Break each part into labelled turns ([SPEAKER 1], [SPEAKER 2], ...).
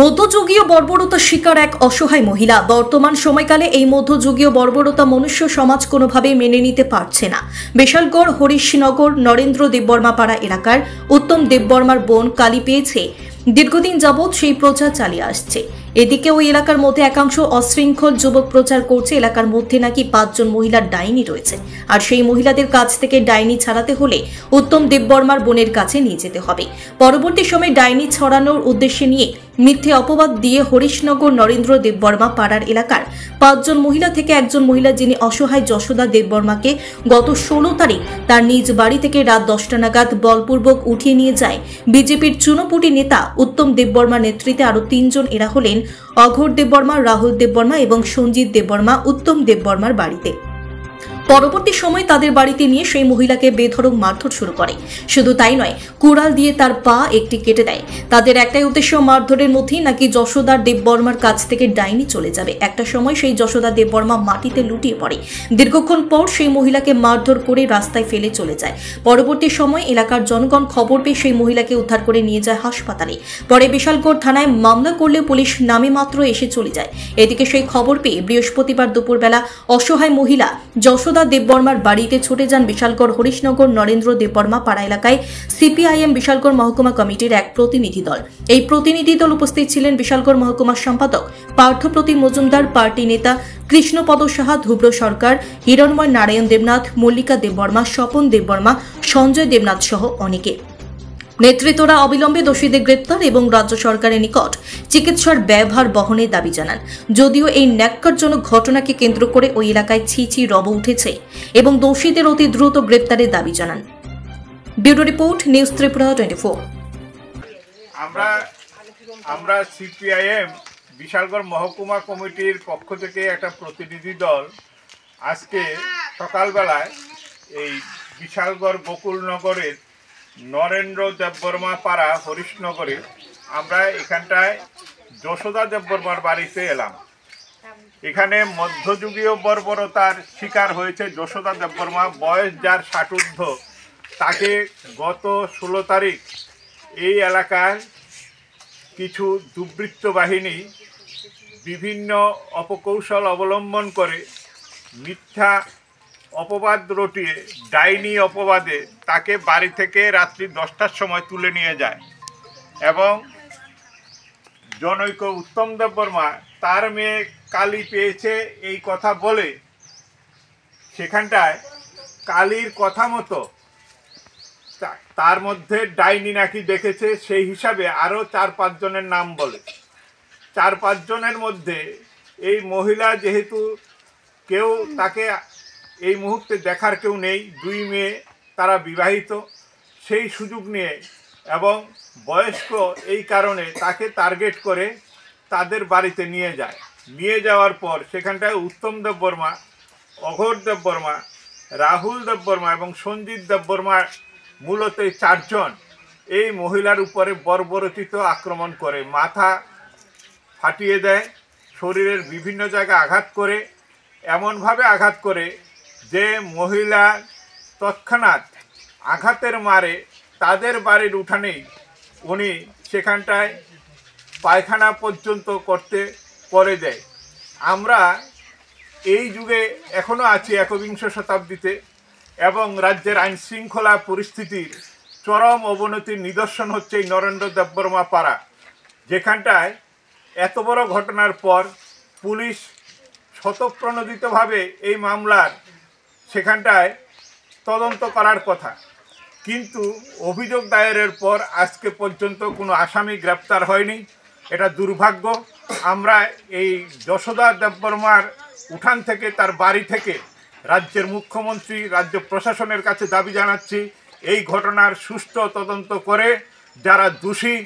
[SPEAKER 1] মধ্যযুগীয় বর্বরতা শিকার এক অসহায় মহিলা। বর্তমান সময়কালে এই মধ্যযুগীয় বর্বরতা মনুষ্য সমাজ কোনোভাবেই মেনে নিতে পারছে না। বিশালগড় হরিশনগর নরেন্দ্র দেববর্মা পাড়া এলাকার উত্তম দেববর্মার বোন কালী পেয়েছে দীর্ঘদিন যাবৎ সেই প্রচার চালিয়ে আসছে। এদিকে ওই এলাকার মধ্যে একাংশ অশৃঙ্খল যুবক প্রচার করছে এলাকার মধ্যে নাকি 5 জন মহিলার ডাইনি রয়েছে, আর সেই মহিলাদের কাছ থেকে ডাইনি ছাড়াতে হলে উত্তম দেববর্মার বোনের কাছে নিয়ে যেতে হবে। পরবর্তী সময়ে ডাইনি ছড়ানোর উদ্দেশ্যে নিয়ে মিথ্যে অপবাদ দিয়ে হরিশনগর নরেন্দ্র দেববর্মা পাড়ার এলাকার 5 জন মহিলা থেকে একজন মহিলা, যিনি অসহায় যশোদা দেববর্মাকে গত 16 তারিখ তার নিজ বাড়ি থেকে রাত 10টা নাগাদ বলপূর্বক উঠিয়ে নিয়ে যায় বিজেপির চুনোপুটি নেতা উত্তম দেববর্মার নেতৃত্বে আরো 3 জন। এরা হলেন অঘোর দেববর্মা, রাহুল দেববর্মা এবং সঞ্জিত দেববর্মা উত্তম দেববর্মার বাড়িতে। পরবর্তী সময় তাদের বাড়িতে নিয়ে সেই মহিলাকে বেধড়ক মারধর শুরু করে। শুধু তাই নয়, কুড়াল দিয়ে তার পা একটি কেটে দেয়। তাদের একটাই উদ্দেশ্য, মারধরের মধ্যেই নাকি যশোদার দেববর্মার কাছ থেকে ডাইনি চলে যাবে। একটা সময় সেই যশোদা দেববর্মা মাটিতে লুটিয়ে পড়ে। দীর্ঘক্ষণ পর সেই মহিলাকে মারধর করে রাস্তায় ফেলে চলে যায়। পরবর্তী সময় এলাকার জনগণ খবর পেয়ে সেই মহিলাকে উদ্ধার করে নিয়ে যায় হাসপাতালে। পরে বিশালগড় থানায় মামলা করলে পুলিশ নামে মাত্র এসে চলে যায়। এদিকে সেই খবর পেয়ে বৃহস্পতিবার দুপুরবেলা অসহায় মহিলা যশোদা দেববর্মার বাড়িতে ছুটে যান বিশালগড় হরিশনগর নরেন্দ্র দেববর্মা পাড়া এলাকায় সিপিআইএম বিশালগড় মহকুমা কমিটির এক প্রতিনিধি দল। এই প্রতিনিধি দল উপস্থিত ছিলেন বিশালগড় মহকুমার সম্পাদক পার্থপ্রতিম মজুমদার, পার্টি নেতা কৃষ্ণপদ সাহা, ধুব্র সরকার, হিরণময় নারায়ণ দেবনাথ, মল্লিকা দেববর্মা, স্বপন দেববর্মা, সঞ্জয় দেবনাথ সহ অনেকে। নেতৃত্বরা অবিলম্বে দোষীদের গ্রেপ্তার এবং রাজ্য সরকারের নিকট চিকিৎসার ব্যয়ভার বহনের দাবি জানান। যদিও এই ন্যাক্কারজনক ঘটনাকে কেন্দ্র করে ওই এলাকায় ছি রব উঠেছে এবং দোষীদের অতি দ্রুত গ্রেপ্তারের দাবি জানান। Bureau report, news Tripura 24।
[SPEAKER 2] আমরা সিপিআইএম বিশালগড় মহকুমা কমিটির পক্ষ থেকে একটা প্রতিনিধি দল আজকে সকালবেলায় এই বিশালগড় গোকুলনগরের নরেন্দ্র দেববর্মা পাড়া হরিশনগরে আমরা এখানটায় যশোদা দেববর্মার বাড়িতে এলাম। এখানে মধ্যযুগীয় বর্বরতার শিকার হয়েছে যশোদা দেববর্মা, বয়স যার 60 ঊর্ধ্ব। তাকে গত 16 তারিখ এই এলাকার কিছু দুর্বৃত্ত বাহিনী বিভিন্ন অপকৌশল অবলম্বন করে মিথ্যা অপবাদ রটিয়ে ডাইনি অপবাদে তাকে বাড়ি থেকে রাত্রি 10টার সময় তুলে নিয়ে যায় এবং জনৈক উত্তম দেববর্মা তার মেয়ে কালী পেয়েছে এই কথা বলে সেখানটায় কালীর কথা মতো তার মধ্যে ডাইনি নাকি দেখেছে, সেই হিসাবে আরও 4-5 জনের নাম বলে। 4-5 জনের মধ্যে এই মহিলা, যেহেতু কেউ তাকে এই মুহূর্তে দেখার কেউ নেই, 2 মেয়ে, তারা বিবাহিত, সেই সুযোগ নিয়ে এবং বয়স্ক এই কারণে তাকে টার্গেট করে তাদের বাড়িতে নিয়ে যায়। নিয়ে যাওয়ার পর সেখানটায় উত্তম দেববর্মা, অঘোর দেববর্মা, রাহুল দেববর্মা এবং সঞ্জিত দেববর্মা, মূলত 4 জন এই মহিলার উপরে বর্বরচিত আক্রমণ করে, মাথা ফাটিয়ে দেয়, শরীরের বিভিন্ন জায়গায় আঘাত করে, এমনভাবে আঘাত করে যে মহিলা তৎক্ষণাৎ আঘাতের মারে তাদের বাড়ির উঠানেই উনি সেখানটায় পায়খানা পর্যন্ত করতে করে দেয়। আমরা এই যুগে এখনও আছি 21 শতাব্দীতে এবং রাজ্যের আইন শৃঙ্খলা পরিস্থিতির চরম অবনতির নিদর্শন হচ্ছে এই নরেন্দ্র দেববর্মা পাড়া, যেখানটায় এত বড় ঘটনার পর পুলিশ স্বতঃপ্রণোদিতভাবে এই মামলার সেখানটায় তদন্ত করার কথা, কিন্তু অভিযোগ দায়েরের পর আজকে পর্যন্ত কোনো আসামি গ্রেপ্তার হয়নি। এটা দুর্ভাগ্য। আমরা এই যশোদা দেববর্মার উঠান থেকে, তার বাড়ি থেকে রাজ্যের মুখ্যমন্ত্রী, রাজ্য প্রশাসনের কাছে দাবি জানাচ্ছি, এই ঘটনার সুষ্ঠু তদন্ত করে যারা দোষী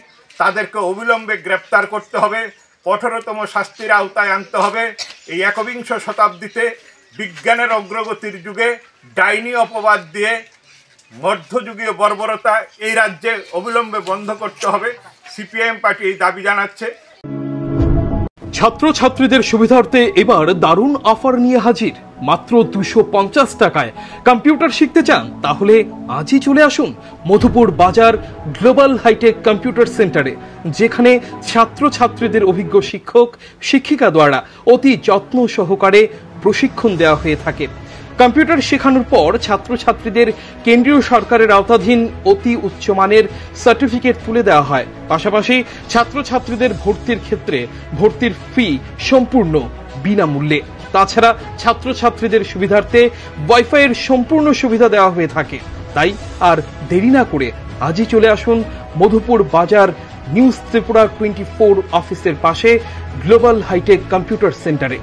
[SPEAKER 2] তাদেরকে অবিলম্বে গ্রেপ্তার করতে হবে, কঠোরতম শাস্তির আওতায় আনতে হবে। এই 21 শতাব্দীতে বিজ্ঞানের অগ্রগতির যুগে ডাইনি অপবাদ দিয়ে মধ্যযুগীয় বর্বরতা এই রাজ্যে অবিলম্বে বন্ধ করতে হবে। সিপিআইএম পার্টি এই দাবি জানাচ্ছে।
[SPEAKER 3] ছাত্রছাত্রীদের সুবিধার্থে এবার দারুণ অফার নিয়ে হাজির মাত্র 250 টাকায়। কম্পিউটার শিখতে চান? তাহলে আজই চলে আসুন মধুপুর বাজার গ্লোবাল হাইটেক কম্পিউটার সেন্টারে, যেখানে ছাত্রছাত্রীদের অভিজ্ঞ শিক্ষক শিক্ষিকা দ্বারা অতি যত্ন সহকারে প্রশিক্ষণ দেওয়া হয়ে থাকে। কম্পিউটার শেখানোর পর ছাত্রছাত্রীদের কেন্দ্রীয় সরকারের আওতাধীন অতি উচ্চমানের সার্টিফিকেট তুলে দেওয়া হয়। পাশাপাশি ছাত্রছাত্রীদের ভর্তির ক্ষেত্রে ভর্তির ফি সম্পূর্ণ বিনামূল্যে। তাছাড়া ছাত্রছাত্রীদের সুবিধার্থে ওয়াইফাইয়ের সম্পূর্ণ সুবিধা দেওয়া হয়ে থাকে। তাই আর দেরি না করে আজই চলে আসুন মধুপুর বাজার নিউজ ত্রিপুরা 24 অফিসের পাশে গ্লোবাল হাইটেক কম্পিউটার সেন্টারে।